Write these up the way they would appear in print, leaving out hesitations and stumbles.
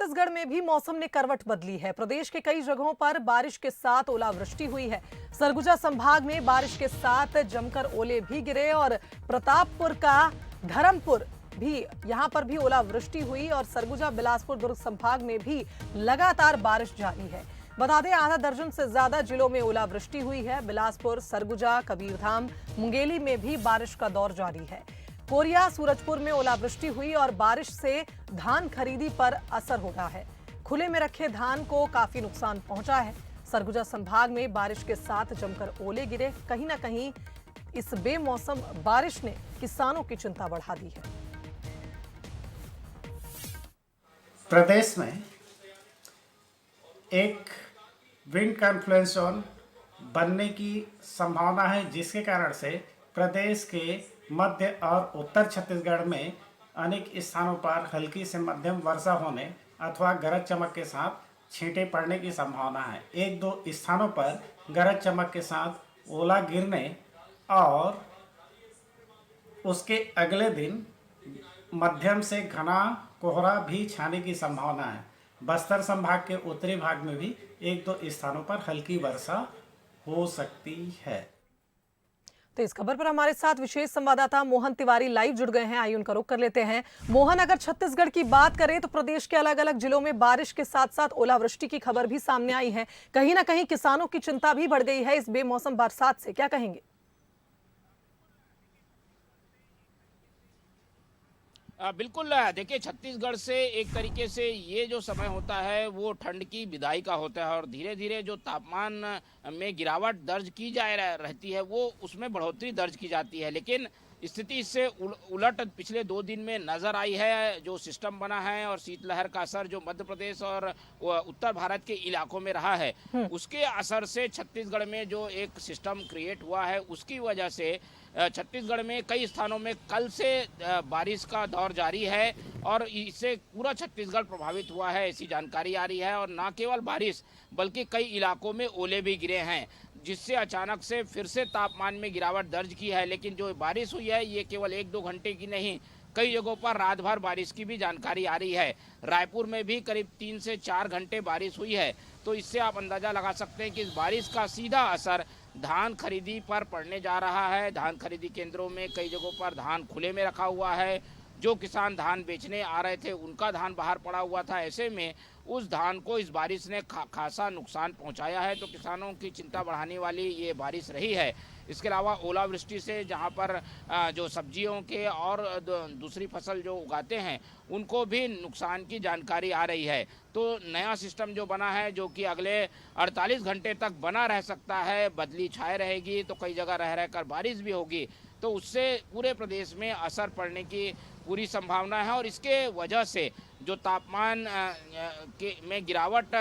छत्तीसगढ़ में भी मौसम ने करवट बदली है। प्रदेश के कई जगहों पर बारिश के साथ ओलावृष्टि हुई है। सरगुजा संभाग में बारिश के साथ जमकर ओले भी गिरे और प्रतापपुर का धर्मपुर भी यहां पर भी ओलावृष्टि हुई और सरगुजा, बिलासपुर, दुर्ग संभाग में भी लगातार बारिश जारी है। बता दें, आधा दर्जन से ज्यादा जिलों में ओलावृष्टि हुई है। बिलासपुर, सरगुजा, कबीरधाम, मुंगेली में भी बारिश का दौर जारी है। कोरिया, सूरजपुर में ओलावृष्टि हुई और बारिश से धान खरीदी पर असर हो रहा है। खुले में रखे धान को काफी नुकसान पहुंचा है। सरगुजा संभाग में बारिश के साथ जमकर ओले गिरे। कहीं ना कहीं इस बेमौसम बारिश ने किसानों की चिंता बढ़ा दी है। प्रदेश में एक विंड कॉन्फ्लुएंस जोन बनने की संभावना है, जिसके कारण से प्रदेश के मध्य और उत्तर छत्तीसगढ़ में अनेक स्थानों पर हल्की से मध्यम वर्षा होने अथवा गरज चमक के साथ छींटे पड़ने की संभावना है। एक दो स्थानों पर गरज चमक के साथ ओला गिरने और उसके अगले दिन मध्यम से घना कोहरा भी छाने की संभावना है। बस्तर संभाग के उत्तरी भाग में भी एक दो स्थानों पर हल्की वर्षा हो सकती है। तो इस खबर पर हमारे साथ विशेष संवाददाता मोहन तिवारी लाइव जुड़ गए हैं। आइए उनका रुख कर लेते हैं। मोहन, अगर छत्तीसगढ़ की बात करें तो प्रदेश के अलग अलग जिलों में बारिश के साथ साथ ओलावृष्टि की खबर भी सामने आई है। कहीं ना कहीं किसानों की चिंता भी बढ़ गई है इस बेमौसम बरसात से, क्या कहेंगे? बिल्कुल। देखिए, छत्तीसगढ़ से एक तरीके से ये जो समय होता है वो ठंड की विदाई का होता है और धीरे धीरे जो तापमान में गिरावट दर्ज की रहती है वो उसमें बढ़ोतरी दर्ज की जाती है। लेकिन स्थिति इससे उलट पिछले 2 दिन में नजर आई है। जो सिस्टम बना है और शीतलहर का असर जो मध्य प्रदेश और उत्तर भारत के इलाकों में रहा है, उसके असर से छत्तीसगढ़ में जो एक सिस्टम क्रिएट हुआ है उसकी वजह से छत्तीसगढ़ में कई स्थानों में कल से बारिश का दौर जारी है और इससे पूरा छत्तीसगढ़ प्रभावित हुआ है, ऐसी जानकारी आ रही है। और न केवल बारिश बल्कि कई इलाकों में ओले भी गिरे हैं, जिससे अचानक से फिर से तापमान में गिरावट दर्ज की है। लेकिन जो बारिश हुई है ये केवल 1-2 घंटे की नहीं, कई जगहों पर रात भर बारिश की भी जानकारी आ रही है। रायपुर में भी करीब 3 से 4 घंटे बारिश हुई है। तो इससे आप अंदाजा लगा सकते हैं कि इस बारिश का सीधा असर धान खरीदी पर पड़ने जा रहा है। धान खरीदी केंद्रों में कई जगहों पर धान खुले में रखा हुआ है। जो किसान धान बेचने आ रहे थे उनका धान बाहर पड़ा हुआ था। ऐसे में उस धान को इस बारिश ने खासा नुकसान पहुंचाया है। तो किसानों की चिंता बढ़ाने वाली ये बारिश रही है। इसके अलावा ओलावृष्टि से जहां पर जो सब्जियों के और दूसरी फसल जो उगाते हैं उनको भी नुकसान की जानकारी आ रही है। तो नया सिस्टम जो बना है, जो कि अगले 48 घंटे तक बना रह सकता है, बदली छाए रहेगी, तो कई जगह रह रहकर बारिश भी होगी, तो उससे पूरे प्रदेश में असर पड़ने की पूरी संभावना है। और इसके वजह से जो तापमान में गिरावट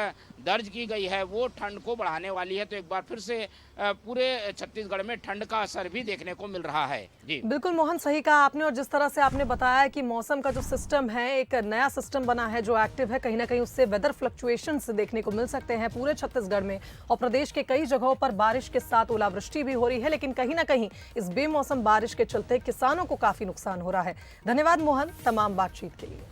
दर्ज की गई है वो ठंड को बढ़ाने वाली है। तो एक बार फिर से पूरे छत्तीसगढ़ में ठंड का असर भी देखने को मिल रहा है। जी बिल्कुल मोहन, सही कहा आपने। और जिस तरह से आपने बताया कि मौसम का जो सिस्टम है, एक नया सिस्टम बना है जो एक्टिव है, कहीं ना कहीं उससे वेदर फ्लक्चुएशंस देखने को मिल सकते हैं पूरे छत्तीसगढ़ में। और प्रदेश के कई जगहों पर बारिश के साथ ओलावृष्टि भी हो रही है। लेकिन कहीं ना कहीं इस बेमौसम बारिश के चलते किसानों को काफी नुकसान हो रहा है। धन्यवाद मोहन तमाम बातचीत के लिए।